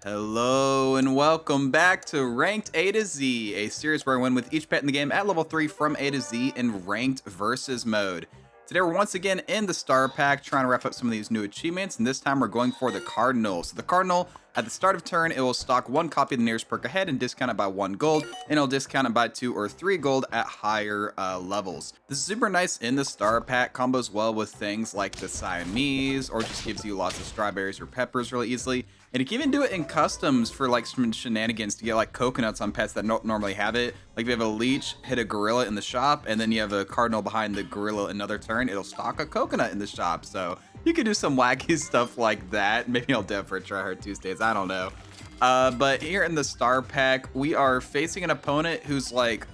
Hello and welcome back to Ranked A to Z, a series where I win with each pet in the game at level 3 from A to Z in ranked versus mode. Today we're once again in the star pack trying to wrap up some of these new achievements, and this time we're going for the Cardinal. So the Cardinal, at the start of turn, it will stock one copy of the nearest perk ahead and discount it by 1 gold, and it'll discount it by 2 or 3 gold at higher levels. This is super nice in the star pack, combos well with things like the Siamese, or just gives you lots of strawberries or peppers really easily. And you can even do it in customs for like some shenanigans to get like coconuts on pets that don't normally have it. Like if you have a leech, hit a gorilla in the shop, and then you have a cardinal behind the gorilla another turn, it'll stock a coconut in the shop. So you can do some wacky stuff like that. Maybe I'll do it for Try Hard Tuesdays, I don't know. But here in the star pack, we are facing an opponent who's like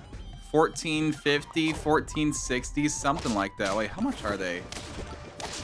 1450, 1460, something like that. Wait, how much are they?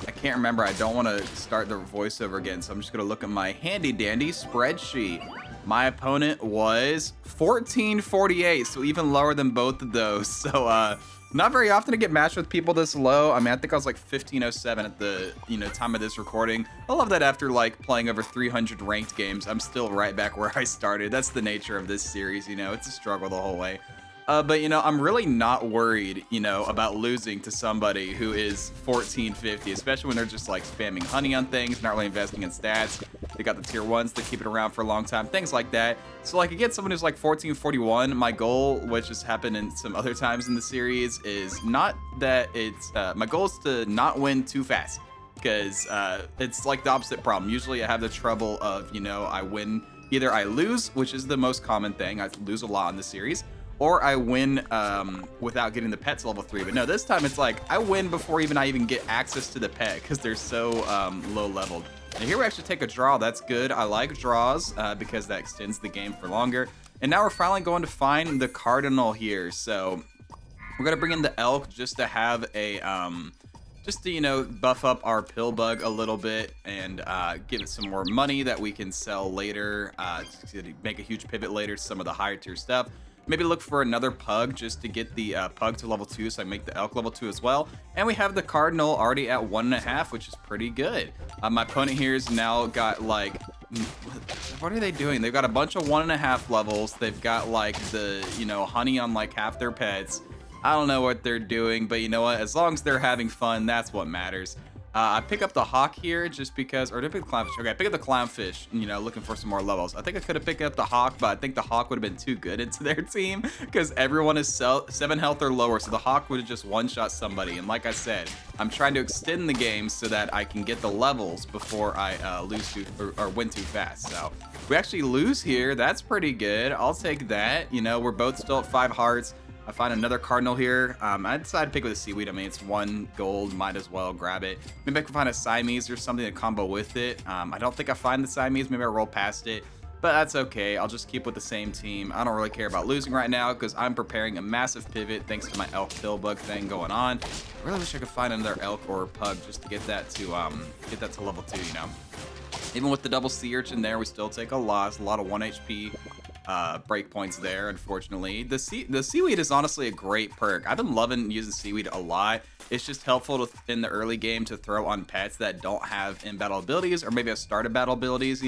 I can't remember. I don't want to start the voiceover again, so I'm just going to look at my handy dandy spreadsheet. My opponent was 1448, so even lower than both of those. So not very often to get matched with people this low. I mean, I think I was like 1507 at the time of this recording. I love that after like playing over 300 ranked games, I'm still right back where I started. That's the nature of this series, it's a struggle the whole way. But I'm really not worried, about losing to somebody who is 1450, especially when they're just like spamming honey on things, not really investing in stats. They got the tier 1s to keep it around for a long time, things like that. So like against someone who's like 1441, my goal, which has happened in some other times in the series, is not that it's, my goal is to not win too fast. Because it's like the opposite problem. Usually I have the trouble of, I win, either I lose, which is the most common thing. I lose a lot in the series. Or I win without getting the pet to level 3. But no, this time it's like I win before I even get access to the pet because they're so low leveled. And here we actually take a draw. That's good. I like draws because that extends the game for longer. And now we're finally going to find the Cardinal here. So we're going to bring in the Elk just to have a just to buff up our pill bug a little bit and give it some more money that we can sell later to make a huge pivot later to some of the higher tier stuff. Maybe look for another pug just to get the pug to level 2, so I make the elk level 2 as well. And we have the Cardinal already at 1.5, which is pretty good. My opponent here has now got like, what are they doing? They've got a bunch of 1.5 levels. They've got like the, honey on like half their pets. I don't know what they're doing, but you know what? As long as they're having fun, that's what matters. I pick up the hawk here just because, or did I pick the clownfish? Okay, I pick up the clownfish, looking for some more levels. I think I could have picked up the hawk, but I think the hawk would have been too good into their team because everyone is 7 health or lower, so the hawk would have just one-shot somebody. And like I said, I'm trying to extend the game so that I can get the levels before I lose or win too fast. So we actually lose here. That's pretty good. I'll take that. We're both still at 5 hearts. I find another Cardinal here. I decided to pick with a seaweed. I mean, it's 1 gold. Might as well grab it. Maybe I can find a Siamese or something to combo with it. I don't think I find the Siamese. Maybe I roll past it. But that's okay. I'll just keep with the same team. I don't really care about losing right now because I'm preparing a massive pivot thanks to my elk pill bug thing going on. I really wish I could find another elk or pug just to get that to level 2, Even with the double sea urchin there, we still take a loss. A lot of 1 HP. Breakpoints there, unfortunately. The seaweed is honestly a great perk. I've been loving using seaweed a lot. It's just helpful in the early game to throw on pets that don't have in-battle abilities or maybe have started battle abilities,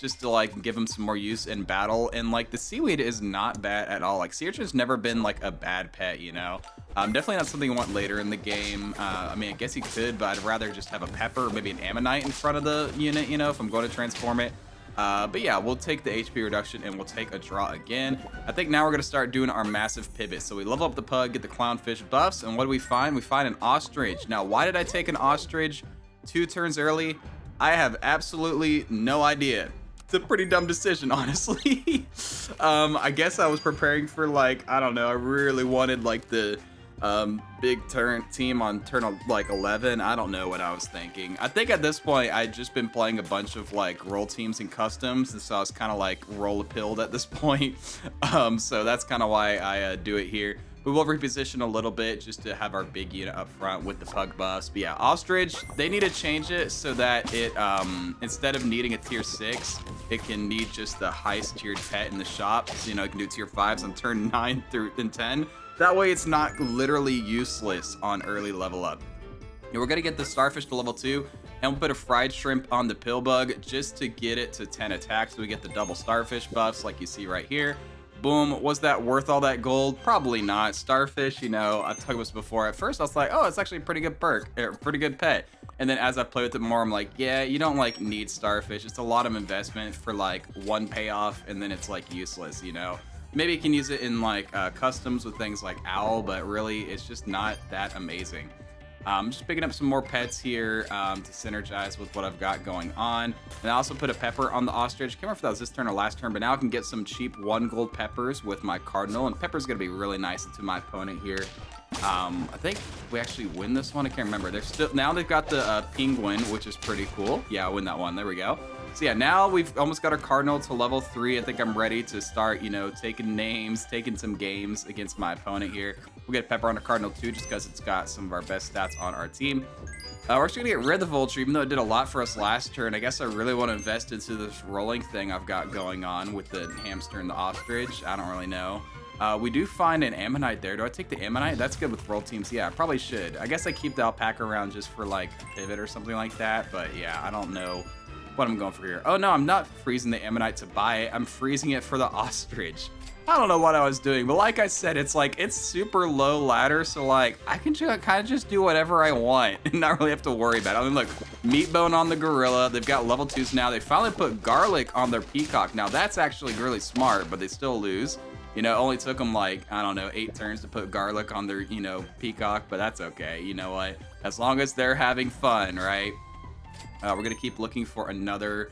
just to like give them some more use in battle. And like the seaweed is not bad at all. Like sea urchin's never been like a bad pet, definitely not something you want later in the game. I mean, I guess you could, but I'd rather just have a pepper or maybe an ammonite in front of the unit, if I'm going to transform it. But yeah, we'll take the HP reduction and we'll take a draw again. I think now we're going to start doing our massive pivot. So we level up the pug, get the clownfish buffs, and what do we find? We find an ostrich. Now, why did I take an ostrich 2 turns early? I have absolutely no idea. It's a pretty dumb decision, honestly. I guess I was preparing for like, I don't know, I really wanted like the big team on turn like 11. I don't know what I was thinking. I think at this point I'd just been playing a bunch of like roll teams and customs, and so I was kind of like roll a pilled at this point. So that's kind of why I do it here. We will reposition a little bit just to have our big unit up front with the pug buffs. But yeah, ostrich, they need to change it so that it instead of needing a tier 6, it can need just the highest tiered pet in the shop. So it can do tier 5s on turn 9 through 10. That way it's not literally useless on early level up. And we're gonna get the starfish to level 2. And we'll put a fried shrimp on the pill bug just to get it to 10 attacks. So we get the double starfish buffs like you see right here. Boom. Was that worth all that gold? Probably not. Starfish, you know, I've talked about this before. At first, I was like, oh, it's actually a pretty good perk, or pretty good pet. And then as I play with it more, I'm like, yeah, you don't like need starfish. It's a lot of investment for like one payoff, and then it's like useless, you know? Maybe you can use it in like customs with things like owl, but really it's just not that amazing. Just picking up some more pets here to synergize with what I've got going on. And I also put a pepper on the ostrich. Can't remember if that was this turn or last turn, but now I can get some cheap 1 gold peppers with my cardinal. And pepper's going to be really nice into my opponent here. I think we actually win this one. I can't remember. They're still now they've got the penguin, which is pretty cool. Yeah, I win that one. There we go. So yeah, now we've almost got our cardinal to level 3. I think I'm ready to start, you know, taking names, taking some games against my opponent here. We'll get pepper on a cardinal too, just because it's got some of our best stats on our team. We're actually gonna get rid of the vulture, even though it did a lot for us last turn. I guess I really want to invest into this rolling thing I've got going on with the hamster and the ostrich. I don't really know. We do find an ammonite there. Do I take the ammonite? That's good with roll teams. Yeah, I probably should. I guess I keep the alpaca around just for like pivot or something like that. But yeah, I don't know what I'm going for here. Oh no, I'm not freezing the ammonite to buy it. I'm freezing it for the ostrich. I don't know what I was doing, but like I said, it's like, it's super low ladder, so like, I can kind of just do whatever I want and not really have to worry about it. I mean, look, meat bone on the gorilla. They've got level 2s now. They finally put garlic on their peacock. Now that's actually really smart, but they still lose. You know, it only took them like, I don't know, 8 turns to put garlic on their, you know, peacock, but that's okay. You know what? As long as they're having fun, right? We're going to keep looking for another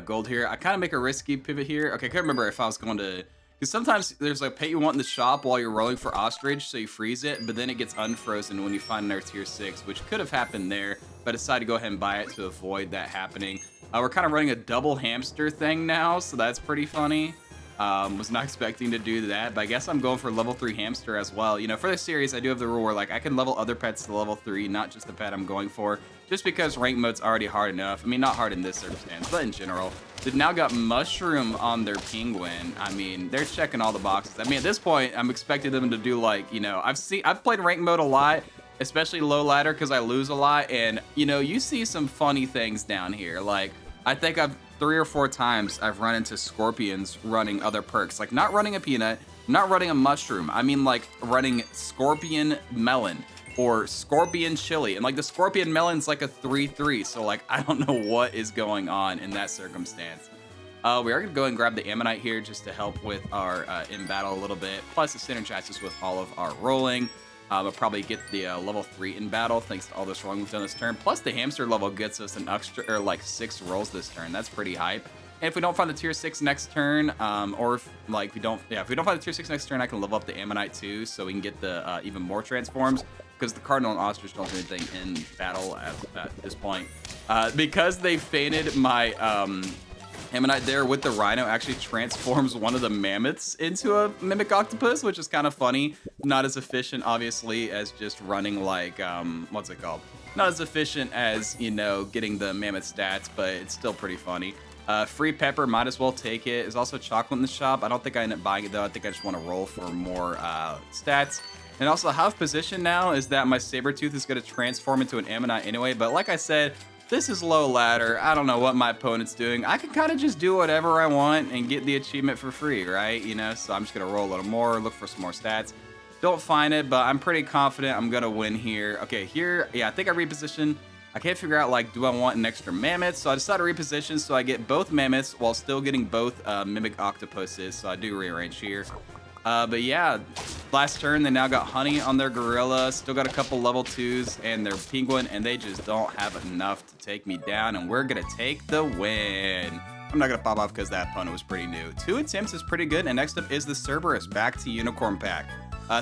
gold here. I kind of make a risky pivot here. Okay, I can't remember if I was going to... Because sometimes there's a pet you want in the shop while you're rolling for ostrich, so you freeze it, but then it gets unfrozen when you find another tier 6, which could have happened there, but I decided to go ahead and buy it to avoid that happening. We're kind of running a double hamster thing now, so that's pretty funny. Was not expecting to do that, but I guess I'm going for level 3 hamster as well. You know, for this series, I do have the rule where like I can level other pets to level 3, not just the pet I'm going for, just because rank mode's already hard enough. I mean, not hard in this circumstance, but in general. They've now got mushroom on their penguin. I mean, they're checking all the boxes. I mean, at this point, I'm expecting them to do like, you know, I've played rank mode a lot, especially low ladder because I lose a lot, and you know, you see some funny things down here. Like, I think 3 or 4 times I've run into scorpions running other perks, like not running a peanut, not running a mushroom. I mean like running scorpion melon or scorpion chili, and like the scorpion melon's like a 3/3. So like, I don't know what is going on in that circumstance. We are gonna go and grab the ammonite here just to help with our in battle a little bit. Plus it synergizes with all of our rolling. We'll probably get the level 3 in battle thanks to all this rolling we've done this turn. Plus the hamster level gets us an extra, or like 6 rolls this turn. That's pretty hype. And if we don't find the tier 6 next turn, or if like we don't find the tier 6 next turn, I can level up the ammonite too, so we can get the even more transforms. Because the cardinal and ostrich don't do anything in battle at this point. Because they fainted my ammonite there with the rhino actually transforms one of the mammoths into a mimic octopus, which is kind of funny. Not as efficient, obviously, as just running like, what's it called? Not as efficient as, you know, getting the mammoth stats, but it's still pretty funny. Free pepper, might as well take it. There's also chocolate in the shop. I don't think I end up buying it though. I think I just want to roll for more stats. And also how I've positioned now is that my Sabertooth is going to transform into an ammonite anyway. But like I said, this is low ladder. I don't know what my opponent's doing. I can kind of just do whatever I want and get the achievement for free, right? You know, so I'm just going to roll a little more, look for some more stats. Don't find it, but I'm pretty confident I'm going to win here. Okay, here, yeah, I think I repositioned. I can't figure out, like, do I want an extra mammoth? So I decided to reposition so I get both mammoths while still getting both mimic octopuses. So I do rearrange here. But yeah, last turn they now got honey on their gorilla, still got a couple level 2s and their penguin, and they just don't have enough to take me down, and we're gonna take the win. I'm not gonna pop off because that opponent was pretty new. 2 attempts is pretty good, and next up is the Cerberus, back to Unicorn Pack.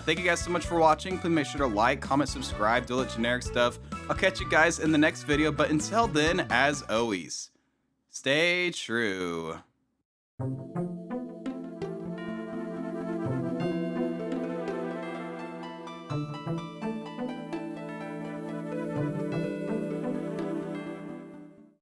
Thank you guys so much for watching. Please make sure to like, comment, subscribe, do all that generic stuff. I'll catch you guys in the next video, but until then, as always, stay true.